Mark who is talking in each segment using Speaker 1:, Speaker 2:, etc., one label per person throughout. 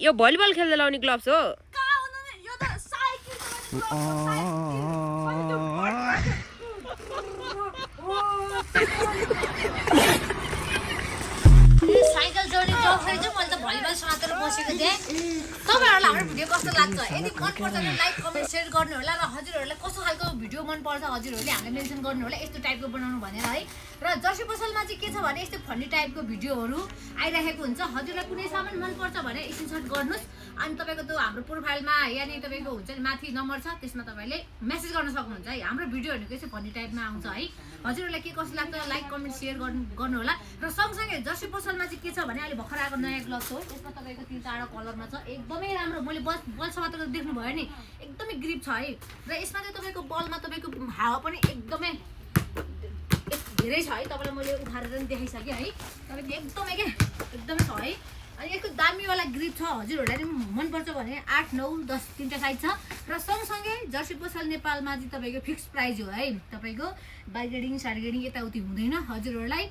Speaker 1: यो भलिबल खेल्दा लाउने ग्लोभ्स हो
Speaker 2: साइकल जोड्ने ग्लोभ्स रहेछ मैले त भलिबल समातेर बसेको थिएँ तपाईहरुलाई हाम्रो भिडियो कस्तो लाग्छ यदि मन पर्छ भने लाइक कमेन्ट शेयर गर्नु होला र हजुरहरुलाई कस्तो खालको भिडियो मन पर्छ हजुरहरुले हामीलाई मेन्सन गर्नु होला यस्तो टाइपको बनाउनु भनेर है र जर्सी पसलमा चाहिँ के छ भने यस्तो फन्नी टाइपको भिडियोहरु आइराखेको हुन्छ हजुरलाई कुनै सामान मन पर्छ भने स्क्रिनशट गर्नुस् अनि तपाईको त्यो हाम्रो प्रोफाइलमा यानी तपाईको हुन्छ नि माथि नम्बर छ त्यसमा तपाईले मेसेज गर्न सक्नुहुन्छ है हाम्रो भिडियो हेर्नुको चाहिँ फन्नी टाइपमा आउँछ है हजुरहरुलाई के कस्तो लाग्छ लाइक कमेन्ट शेयर गर्नु होला र सँगसँगै जर्सी पसलमा चाहिँ के छ भने अहिले भर्खर आएको नयाँ ग्लोभ्स हो यसमा तपाईको 3-4 कलरमा छ एकदमै राम्रो मैले बल समातेर देख्नु भयो नि एकदमै ग्रिप छ है र यसमा चाहिँ तपाईको बलमा तपाईको हावा पनि एकदमै धेरै छ है तपाईलाई मैले उठाएर पनि देखाइसके है तपाईको एकदमै के एकदमै छ है अनि यसको दामीवाला ग्रिप छ हजुरहरुलाई पनि मन पर्छ भने 8 9 10 तीनटा साइज छ र सँगसँगै जर्सी पसल नेपालमा चाहिँ तपाईको फिक्स प्राइस हो है तपाईको बार्गेनिङ सार्गेनिङ यताउति हुँदैन हजुरहरुलाई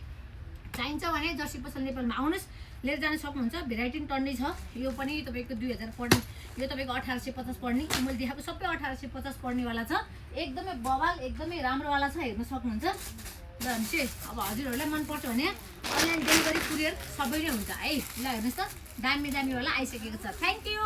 Speaker 2: चाहिन्छ भने जर्सी पसल नेपालमा आउनुस् लिएर जान सक्नुहुन्छ भेराइटी टन्नै छ यो पनि तपाईको 2000 पर्ने यो तपाईको 1850 पर्ने मैले देखाएको सबै 1850 पर्ने वाला छ एकदमै बवाल एकदमै राम्रो वाला छ हेर्न सक्नुहुन्छ ल चाहिँ अब हजुरहरुलाई मन पर्छ भने अनलाइन डेलिभरी कुरियर सबै नै हुन्छ है ल हेर्नुस् त दामी वाला आइसकेको छ थ्यांक यू